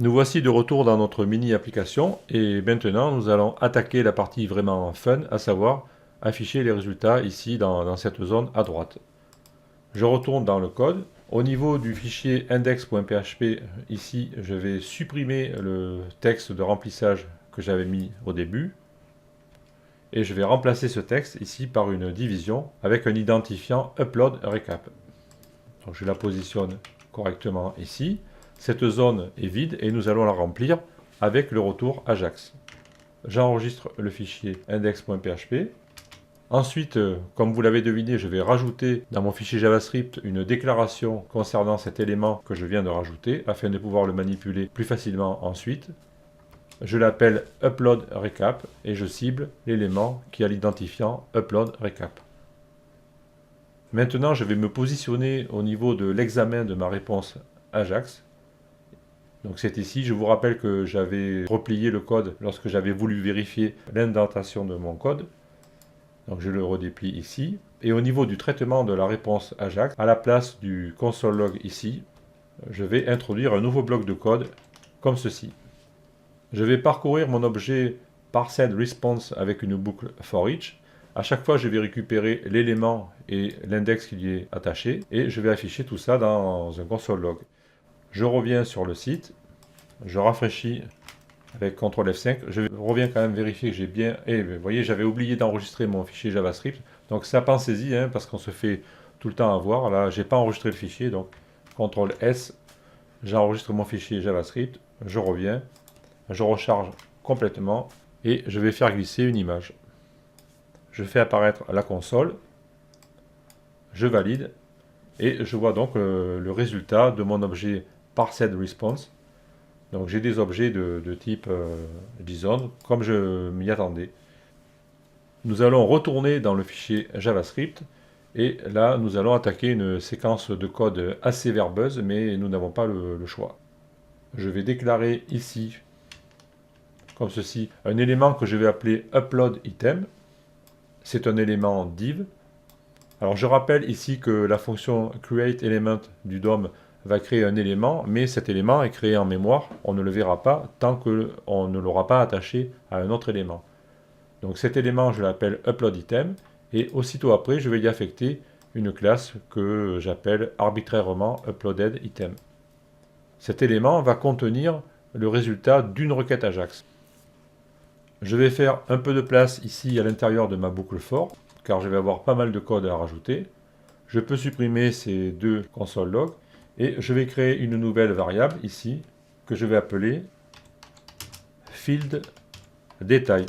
Nous voici de retour dans notre mini-application et maintenant nous allons attaquer la partie vraiment fun, à savoir afficher les résultats ici dans cette zone à droite. Je retourne dans le code. Au niveau du fichier index.php, ici je vais supprimer le texte de remplissage que j'avais mis au début et je vais remplacer ce texte ici par une division avec un identifiant upload recap. Donc je la positionne correctement ici. Cette zone est vide et nous allons la remplir avec le retour Ajax. J'enregistre le fichier index.php. Ensuite, comme vous l'avez deviné, je vais rajouter dans mon fichier JavaScript une déclaration concernant cet élément que je viens de rajouter afin de pouvoir le manipuler plus facilement ensuite. Je l'appelle upload recap et je cible l'élément qui a l'identifiant upload recap. Maintenant, je vais me positionner au niveau de l'examen de ma réponse Ajax. Donc c'est ici, je vous rappelle que j'avais replié le code lorsque j'avais voulu vérifier l'indentation de mon code. Donc je le redéplie ici. Et au niveau du traitement de la réponse Ajax, à la place du console log ici, je vais introduire un nouveau bloc de code comme ceci. Je vais parcourir mon objet parsed response avec une boucle for each. À chaque fois, je vais récupérer l'élément et l'index qui lui est attaché et je vais afficher tout ça dans un console log. Je reviens sur le site, je rafraîchis avec CTRL F5, je reviens quand même vérifier que j'ai bien... Et vous voyez, j'avais oublié d'enregistrer mon fichier JavaScript, donc ça pensez-y, hein, parce qu'on se fait tout le temps avoir. Là, j'ai pas enregistré le fichier, donc CTRL S, j'enregistre mon fichier JavaScript, je reviens, je recharge complètement et je vais faire glisser une image. Je fais apparaître la console, je valide et je vois donc le résultat de mon objet parsed response. Donc j'ai des objets de type JSON comme je m'y attendais. Nous allons retourner dans le fichier JavaScript et là nous allons attaquer une séquence de code assez verbeuse mais nous n'avons pas le choix. Je vais déclarer ici comme ceci un élément que je vais appeler upload item. C'est un élément div. Alors je rappelle ici que la fonction createElement du DOM va créer un élément, mais cet élément est créé en mémoire, on ne le verra pas tant qu'on ne l'aura pas attaché à un autre élément. Donc cet élément je l'appelle uploadItem, et aussitôt après je vais y affecter une classe que j'appelle arbitrairement uploadedItem. Cet élément va contenir le résultat d'une requête Ajax. Je vais faire un peu de place ici à l'intérieur de ma boucle for, car je vais avoir pas mal de code à rajouter. Je peux supprimer ces deux console log et je vais créer une nouvelle variable ici que je vais appeler field detail.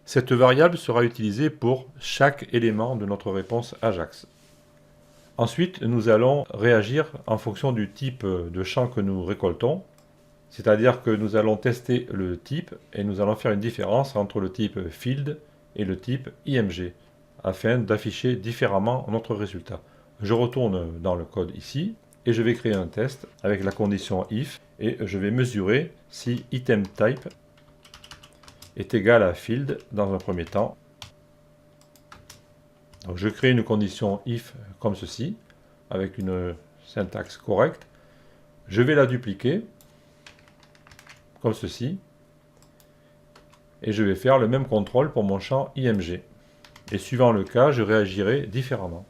Cette variable sera utilisée pour chaque élément de notre réponse Ajax. Ensuite, nous allons réagir en fonction du type de champ que nous récoltons. C'est-à-dire que nous allons tester le type et nous allons faire une différence entre le type field et le type img afin d'afficher différemment notre résultat. Je retourne dans le code ici et je vais créer un test avec la condition if et je vais mesurer si item type est égal à field dans un premier temps. Donc je crée une condition if comme ceci avec une syntaxe correcte. Je vais la dupliquer comme ceci, et je vais faire le même contrôle pour mon champ img. Et suivant le cas, je réagirai différemment.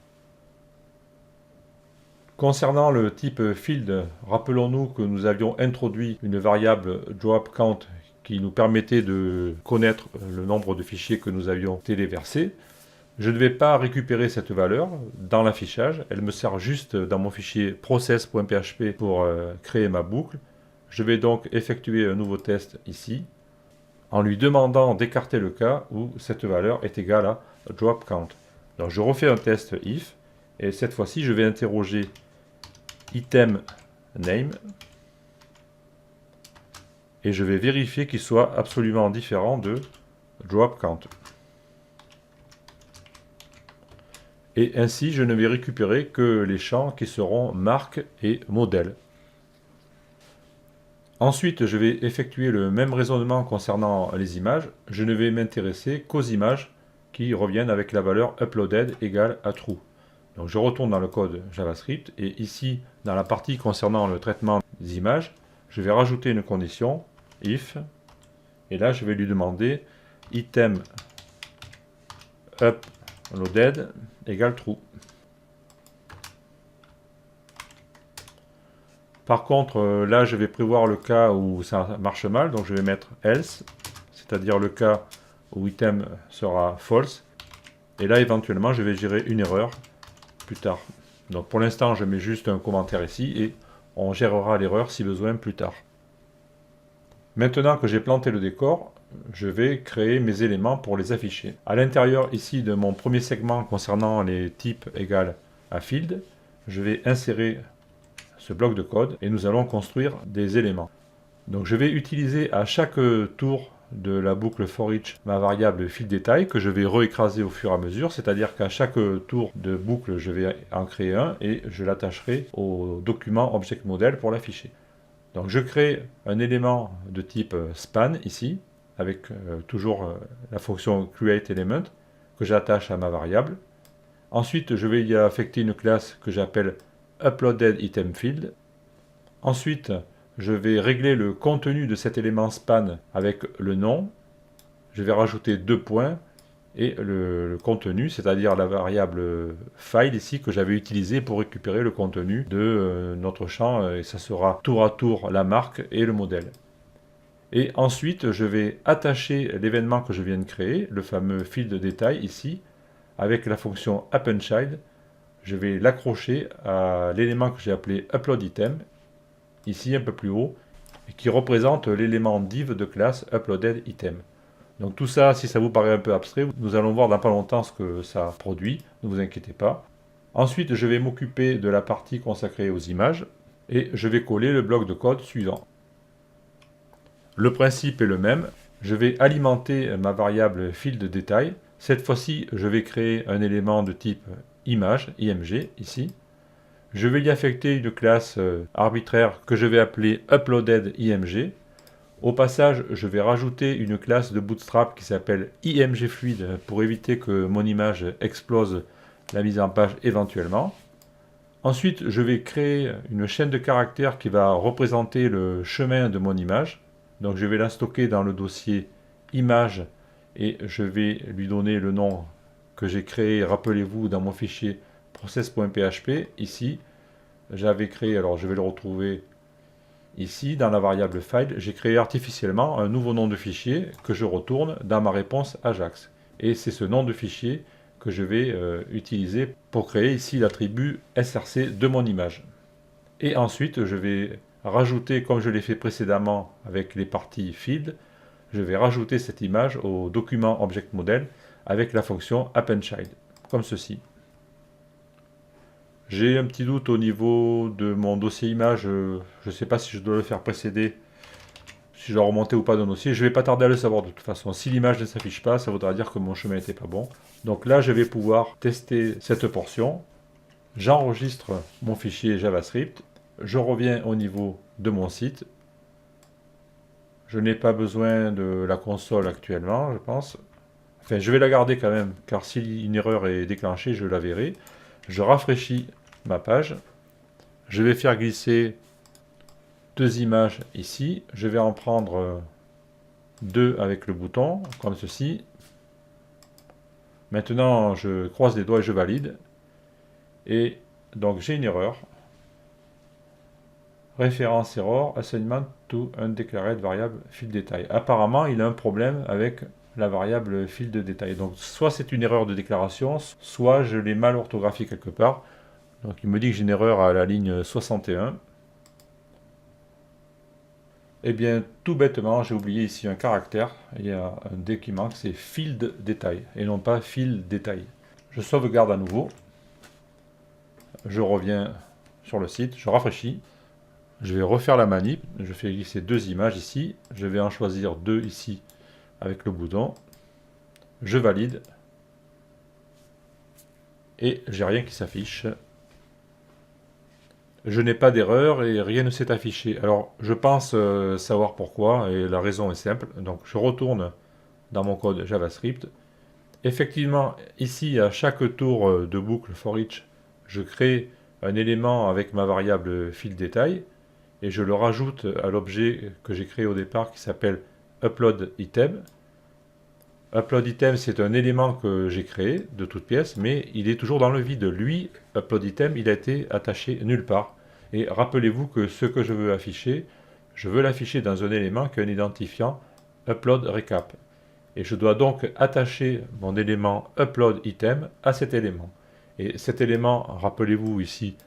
Concernant le type field, rappelons-nous que nous avions introduit une variable dropCount qui nous permettait de connaître le nombre de fichiers que nous avions téléversés. Je ne vais pas récupérer cette valeur dans l'affichage, elle me sert juste dans mon fichier process.php pour créer ma boucle. Je vais donc effectuer un nouveau test ici, en lui demandant d'écarter le cas où cette valeur est égale à dropCount. Donc je refais un test if, et cette fois-ci je vais interroger item name, et je vais vérifier qu'il soit absolument différent de dropCount. Et ainsi je ne vais récupérer que les champs qui seront marque et modèle. Ensuite, je vais effectuer le même raisonnement concernant les images. Je ne vais m'intéresser qu'aux images qui reviennent avec la valeur uploaded égale à true. Donc je retourne dans le code JavaScript et ici, dans la partie concernant le traitement images, je vais rajouter une condition, if, et là je vais lui demander item uploaded égale true. Par contre, là je vais prévoir le cas où ça marche mal, donc je vais mettre else, c'est-à-dire le cas où item sera false, et là éventuellement je vais gérer une erreur plus tard. Donc pour l'instant je mets juste un commentaire ici, et on gérera l'erreur si besoin plus tard. Maintenant que j'ai planté le décor, je vais créer mes éléments pour les afficher. À l'intérieur ici de mon premier segment concernant les types égales à field, je vais insérer ce bloc de code et nous allons construire des éléments. Donc je vais utiliser à chaque tour de la boucle for each ma variable field détail que je vais réécraser au fur et à mesure, c'est-à-dire qu'à chaque tour de boucle je vais en créer un et je l'attacherai au document object model pour l'afficher. Donc je crée un élément de type span ici, avec toujours la fonction createElement que j'attache à ma variable. Ensuite je vais y affecter une classe que j'appelle uploadedItemField. Ensuite je vais régler le contenu de cet élément span avec le nom. Je vais rajouter 2 points et le contenu, c'est-à-dire la variable file ici que j'avais utilisée pour récupérer le contenu de notre champ, et ça sera tour à tour la marque et le modèle. Et ensuite je vais attacher l'événement que je viens de créer, le fameux field détail ici, avec la fonction appendChild. Je vais l'accrocher à l'élément que j'ai appelé uploadItem, ici un peu plus haut, et qui représente l'élément div de classe uploadedItem. Donc tout ça, si ça vous paraît un peu abstrait, nous allons voir dans pas longtemps ce que ça produit, ne vous inquiétez pas. Ensuite, je vais m'occuper de la partie consacrée aux images, et je vais coller le bloc de code suivant. Le principe est le même, je vais alimenter ma variable field détail. Cette fois-ci, je vais créer un élément de type image, img, ici. Je vais y affecter une classe arbitraire que je vais appeler uploadedImg. Au passage, je vais rajouter une classe de Bootstrap qui s'appelle IMGFluid pour éviter que mon image explose la mise en page éventuellement. Ensuite, je vais créer une chaîne de caractères qui va représenter le chemin de mon image. Donc je vais la stocker dans le dossier image et je vais lui donner le nom que j'ai créé, rappelez-vous, dans mon fichier process.php. Ici, j'avais créé, alors je vais le retrouver ici, dans la variable file, j'ai créé artificiellement un nouveau nom de fichier que je retourne dans ma réponse Ajax. Et c'est ce nom de fichier que je vais utiliser pour créer ici l'attribut src de mon image. Et ensuite, je vais rajouter, comme je l'ai fait précédemment avec les parties field, je vais rajouter cette image au document object model avec la fonction appendChild, comme ceci. J'ai un petit doute au niveau de mon dossier image, je ne sais pas si je dois le faire précéder, si je dois remonter ou pas d'un dossier. Je ne vais pas tarder à le savoir de toute façon. Si l'image ne s'affiche pas, ça voudra dire que mon chemin n'était pas bon. Donc là, je vais pouvoir tester cette portion. J'enregistre mon fichier JavaScript. Je reviens au niveau de mon site. Je n'ai pas besoin de la console actuellement, je pense. Enfin, je vais la garder quand même, car si une erreur est déclenchée, je la verrai. Je rafraîchis ma page. Je vais faire glisser 2 images ici. Je vais en prendre 2 avec le bouton, comme ceci. Maintenant, je croise les doigts et je valide. Et donc, j'ai une erreur. Référence error, assignment to undeclared variable field détail. Apparemment, il a un problème avec la variable field de détail. Donc, soit c'est une erreur de déclaration, soit je l'ai mal orthographié quelque part. Donc, il me dit que j'ai une erreur à la ligne 61. Eh bien, tout bêtement, j'ai oublié ici un caractère. Il y a un D qui manque, c'est field détail, et non pas field détail. Je sauvegarde à nouveau. Je reviens sur le site, je rafraîchis. Je vais refaire la manip. Je fais glisser 2 images ici. Je vais en choisir 2 ici avec le bouton. Je valide. Et j'ai rien qui s'affiche. Je n'ai pas d'erreur et rien ne s'est affiché. Alors, je pense savoir pourquoi, et la raison est simple. Donc, je retourne dans mon code JavaScript. Effectivement, ici, à chaque tour de boucle for each, je crée un élément avec ma variable field détail. et je le rajoute à l'objet que j'ai créé au départ qui s'appelle Upload Item. Upload Item, c'est un élément que j'ai créé de toute pièce, mais il est toujours dans le vide. Lui, Upload Item, il a été attaché nulle part. Et rappelez-vous que ce que je veux afficher, je veux l'afficher dans un élément qui a un identifiant Upload Recap. Et je dois donc attacher mon élément Upload Item à cet élément. Et cet élément, rappelez-vous ici,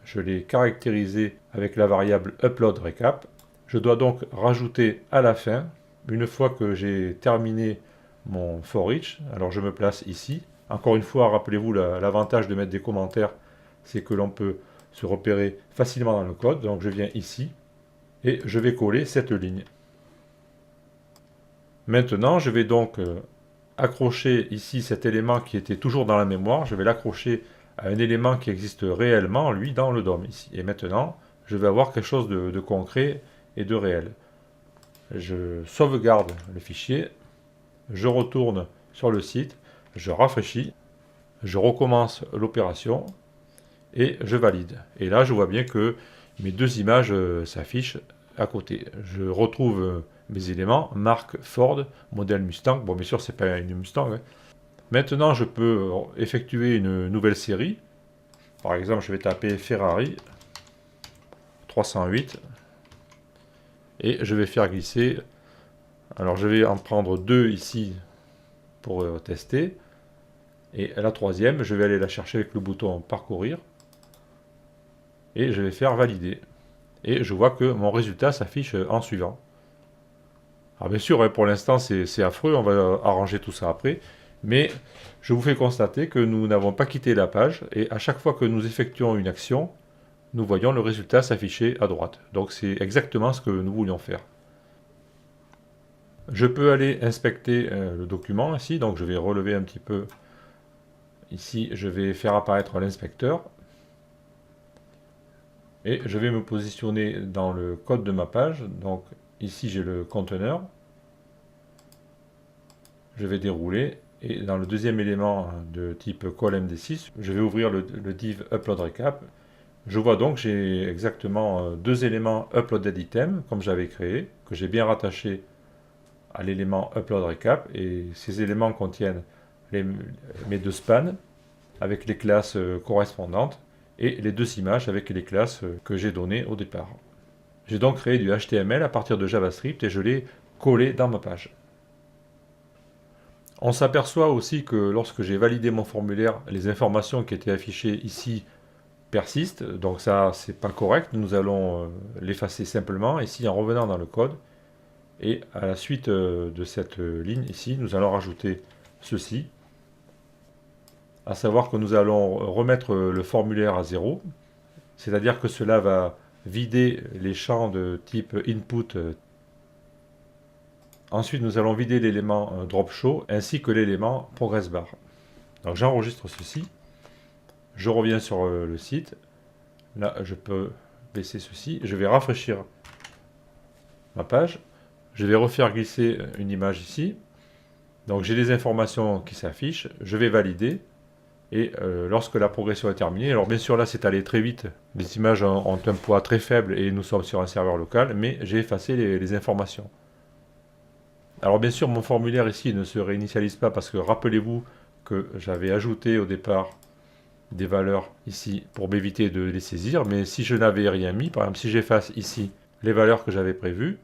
je l'ai caractérisé avec la variable Upload Recap. Je dois donc rajouter à la fin, une fois que j'ai terminé mon for each, alors je me place ici. Encore une fois, rappelez-vous, l'avantage de mettre des commentaires, c'est que l'on peut se repérer facilement dans le code. Donc je viens ici et je vais coller cette ligne. Maintenant, je vais donc accrocher ici cet élément qui était toujours dans la mémoire. Je vais l'accrocher à un élément qui existe réellement, lui, dans le DOM ici. Et maintenant, je vais avoir quelque chose de concret et de réel. Je sauvegarde le fichier. Je retourne sur le site, je rafraîchis, je recommence l'opération et je valide. Et là, je vois bien que mes deux images s'affichent à côté. Je retrouve mes éléments, marque Ford, modèle Mustang. Bon, bien sûr, c'est pas une Mustang. Hein. Maintenant, je peux effectuer une nouvelle série. Par exemple, je vais taper Ferrari 308 et je vais faire glisser. Alors, je vais en prendre deux ici pour tester. Et la troisième, je vais aller la chercher avec le bouton parcourir. Et je vais faire valider. Et je vois que mon résultat s'affiche en suivant. Alors bien sûr, pour l'instant c'est affreux, on va arranger tout ça après. Mais je vous fais constater que nous n'avons pas quitté la page. Et à chaque fois que nous effectuons une action, nous voyons le résultat s'afficher à droite. Donc c'est exactement ce que nous voulions faire. Je peux aller inspecter le document ici, donc je vais relever un petit peu. Ici, je vais faire apparaître l'inspecteur. Et je vais me positionner dans le code de ma page. Donc ici, j'ai le conteneur. Je vais dérouler. Et dans le deuxième élément de type callMD6, je vais ouvrir le div Upload Recap. Je vois donc que j'ai exactement deux éléments Uploaded Item, comme j'avais créé, que j'ai bien rattaché à l'élément Upload Recap. Et ces éléments contiennent mes deux spans avec les classes correspondantes et les deux images avec les classes que j'ai données au départ. J'ai donc créé du HTML à partir de JavaScript et je l'ai collé dans ma page. On s'aperçoit aussi que lorsque j'ai validé mon formulaire, les informations qui étaient affichées ici persistent, donc ça c'est pas correct, nous allons l'effacer simplement ici en revenant dans le code. Et à la suite de cette ligne ici, nous allons rajouter ceci, à savoir que nous allons remettre le formulaire à 0, c'est-à-dire que cela va vider les champs de type input. Ensuite, nous allons vider l'élément drop show ainsi que l'élément progress bar. Donc j'enregistre ceci, je reviens sur le site, là je peux baisser ceci, je vais rafraîchir ma page, je vais refaire glisser une image ici, donc j'ai les informations qui s'affichent, je vais valider. Et lorsque la progression est terminée, alors bien sûr là c'est allé très vite, les images ont un poids très faible et nous sommes sur un serveur local, mais j'ai effacé les informations. Alors bien sûr mon formulaire ici ne se réinitialise pas parce que rappelez-vous que j'avais ajouté au départ des valeurs ici pour m'éviter de les saisir, mais si je n'avais rien mis, par exemple si j'efface ici les valeurs que j'avais prévues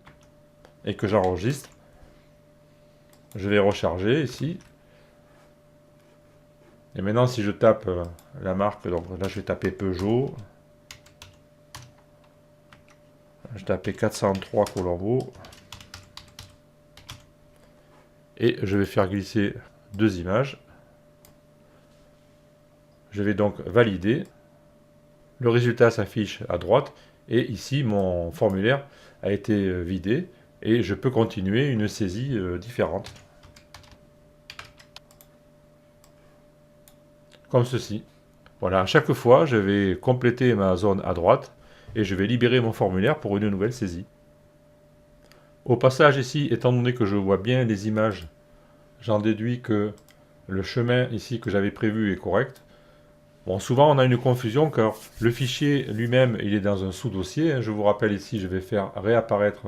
et que j'enregistre, je vais recharger ici. Et maintenant, si je tape la marque, donc là je vais taper Peugeot, je tape 403 Colombo, et je vais faire glisser deux images. Je vais donc valider. Le résultat s'affiche à droite, et ici mon formulaire a été vidé, et je peux continuer une saisie différente. Comme ceci. Voilà, à chaque fois, je vais compléter ma zone à droite et je vais libérer mon formulaire pour une nouvelle saisie. Au passage ici, étant donné que je vois bien les images, j'en déduis que le chemin ici que j'avais prévu est correct. Bon, souvent on a une confusion car le fichier lui-même il est dans un sous-dossier. Je vous rappelle ici, je vais faire réapparaître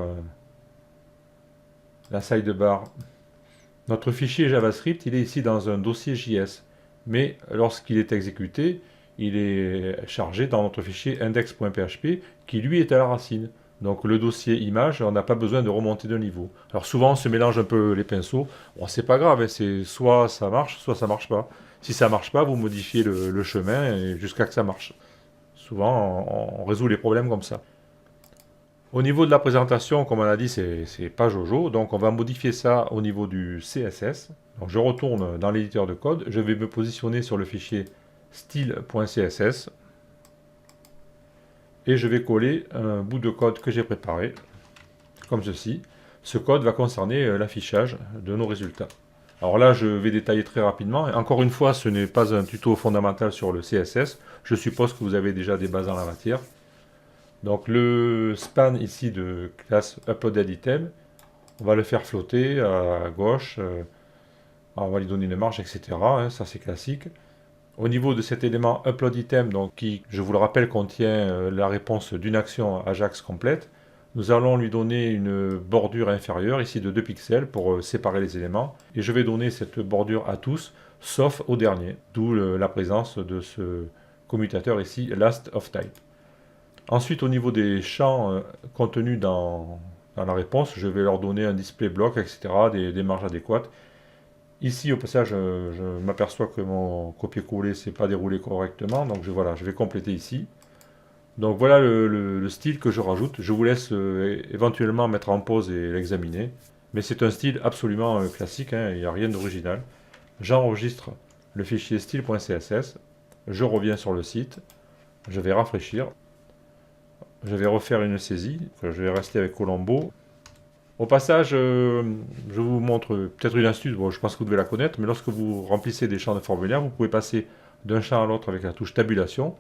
la sidebar. Notre fichier JavaScript, il est ici dans un dossier JS. Mais lorsqu'il est exécuté, il est chargé dans notre fichier index.php qui lui est à la racine. Donc le dossier image, on n'a pas besoin de remonter de niveau. Alors souvent on se mélange un peu les pinceaux. Bon, c'est pas grave, hein, c'est soit ça marche, soit ça marche pas. Si ça marche pas, vous modifiez le chemin jusqu'à que ça marche. Souvent on résout les problèmes comme ça. Au niveau de la présentation, comme on a dit, c'est pas Jojo, donc on va modifier ça au niveau du CSS. Donc je retourne dans l'éditeur de code, je vais me positionner sur le fichier style.css et je vais coller un bout de code que j'ai préparé, comme ceci. Ce code va concerner l'affichage de nos résultats. Alors là, je vais détailler très rapidement. Encore une fois, ce n'est pas un tuto fondamental sur le CSS. Je suppose que vous avez déjà des bases en la matière. Donc le span ici de classe uploaded item, on va le faire flotter à gauche, on va lui donner une marge, etc. hein, ça c'est classique. Au niveau de cet élément upload item, donc, qui, je vous le rappelle, contient la réponse d'une action Ajax complète, nous allons lui donner une bordure inférieure, ici de 2 pixels, pour séparer les éléments. Et je vais donner cette bordure à tous, sauf au dernier, d'où la présence de ce commutateur ici, last of type. Ensuite, au niveau des champs contenus dans la réponse, je vais leur donner un display block, etc., des marges adéquates. Ici, au passage, je m'aperçois que mon copier-coller ne s'est pas déroulé correctement, donc voilà, je vais compléter ici. Donc voilà le style que je rajoute. Je vous laisse éventuellement mettre en pause et l'examiner. Mais c'est un style absolument classique, hein, il n'y a rien d'original. J'enregistre le fichier style.css, je reviens sur le site, je vais rafraîchir. Je vais refaire une saisie, je vais rester avec Colombo. Au passage, je vous montre peut-être une astuce, bon, je pense que vous devez la connaître, mais lorsque vous remplissez des champs de formulaire, vous pouvez passer d'un champ à l'autre avec la touche tabulation,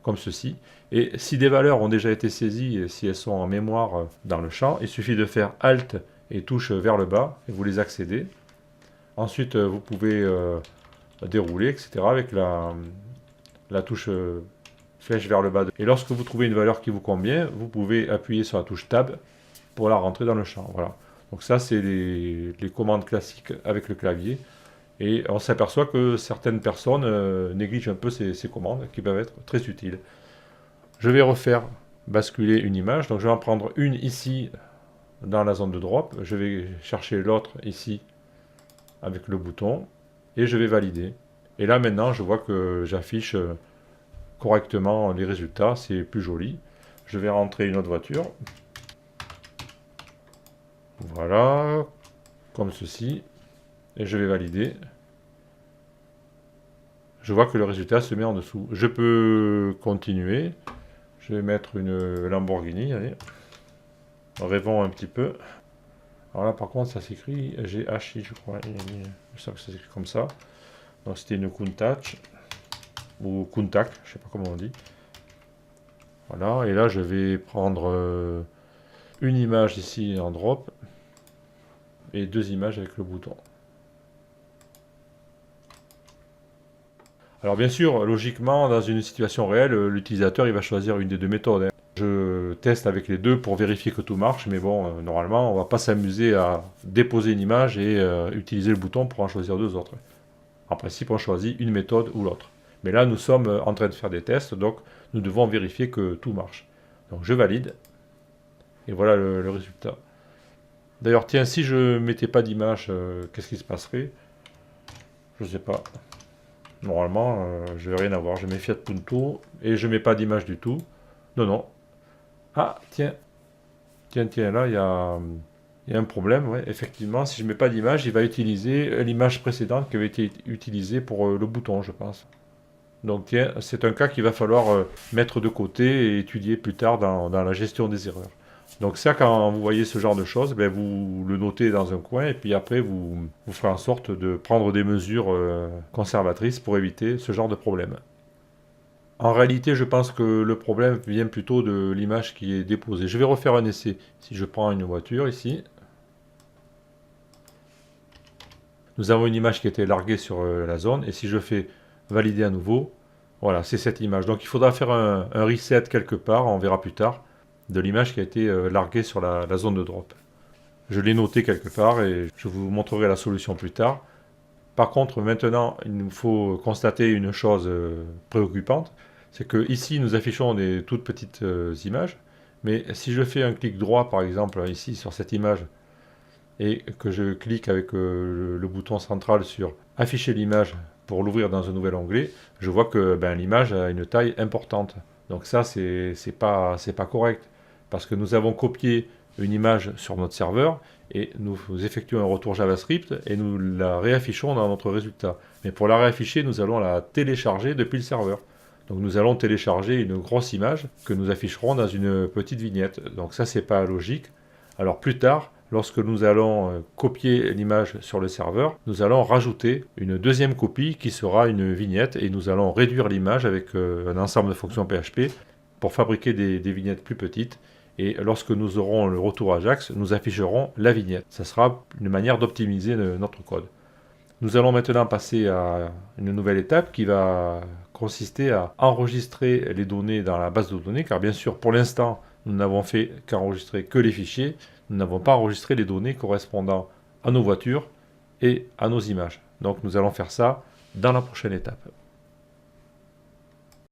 comme ceci. Et si des valeurs ont déjà été saisies, et si elles sont en mémoire dans le champ, il suffit de faire Alt et touche vers le bas, et vous les accédez. Ensuite, vous pouvez dérouler, etc. avec la touche flèche vers le bas. Et lorsque vous trouvez une valeur qui vous convient, vous pouvez appuyer sur la touche Tab pour la rentrer dans le champ. Voilà. Donc ça, c'est les commandes classiques avec le clavier. Et on s'aperçoit que certaines personnes négligent un peu ces commandes qui peuvent être très utiles. Je vais refaire basculer une image. Donc je vais en prendre une ici dans la zone de drop. Je vais chercher l'autre ici avec le bouton. Et je vais valider. Et là maintenant, je vois que j'affiche correctement les résultats, c'est plus joli. Je vais rentrer une autre voiture. Voilà, comme ceci. Et je vais valider. Je vois que le résultat se met en dessous. Je peux continuer. Je vais mettre une Lamborghini, allez. Rêvons un petit peu. Alors là par contre ça s'écrit GHI je crois. Je sais que ça s'écrit comme ça. Donc c'était une Countach. Ou Countach, je sais pas comment on dit. Voilà, et là je vais prendre une image ici en drop et 2 images avec le bouton. Alors bien sûr, logiquement, dans une situation réelle, l'utilisateur il va choisir une des 2 méthodes. Hein. Je teste avec les 2 pour vérifier que tout marche, mais bon, normalement, on va pas s'amuser à déposer une image et utiliser le bouton pour en choisir 2 autres. En principe, on choisit une méthode ou l'autre. Mais là, nous sommes en train de faire des tests, donc nous devons vérifier que tout marche. Donc je valide, et voilà le résultat. D'ailleurs, tiens, si je ne mettais pas d'image, qu'est-ce qui se passerait? Je ne sais pas. Normalement, je ne vais rien avoir. Je mets Fiat Punto, et je ne mets pas d'image du tout. Non, non. Ah, tiens. Tiens, là, il y a un problème. Ouais. Effectivement, si je ne mets pas d'image, il va utiliser l'image précédente qui avait été utilisée pour le bouton, je pense. Donc tiens, c'est un cas qu'il va falloir mettre de côté et étudier plus tard dans la gestion des erreurs. Donc ça, quand vous voyez ce genre de choses, ben, vous le notez dans un coin et puis après vous ferez en sorte de prendre des mesures conservatrices pour éviter ce genre de problème. En réalité, je pense que le problème vient plutôt de l'image qui est déposée. Je vais refaire un essai. Si je prends une voiture ici, nous avons une image qui a été larguée sur la zone et si je fais valider à nouveau, Voilà, c'est cette image. Donc il faudra faire un reset quelque part, on verra plus tard, de l'image qui a été larguée sur la zone de drop. Je l'ai noté quelque part et je vous montrerai la solution plus tard. Par contre, maintenant, il nous faut constater une chose préoccupante, c'est que ici nous affichons des toutes petites images, mais si je fais un clic droit, par exemple, ici sur cette image, et que je clique avec le bouton central sur afficher l'image pour l'ouvrir dans un nouvel onglet, je vois que l'image a une taille importante. Donc ça, c'est pas correct, parce que nous avons copié une image sur notre serveur et nous effectuons un retour JavaScript et nous la réaffichons dans notre résultat. Mais pour la réafficher, nous allons la télécharger depuis le serveur. Donc nous allons télécharger une grosse image que nous afficherons dans une petite vignette. Donc ça, c'est pas logique. Alors plus tard, lorsque nous allons copier l'image sur le serveur, nous allons rajouter une deuxième copie qui sera une vignette et nous allons réduire l'image avec un ensemble de fonctions PHP pour fabriquer des vignettes plus petites. Et lorsque nous aurons le retour Ajax, nous afficherons la vignette. Ça sera une manière d'optimiser notre code. Nous allons maintenant passer à une nouvelle étape qui va consister à enregistrer les données dans la base de données, car bien sûr, pour l'instant, nous n'avons fait qu'enregistrer que les fichiers. Nous n'avons pas enregistré les données correspondant à nos voitures et à nos images. Donc nous allons faire ça dans la prochaine étape.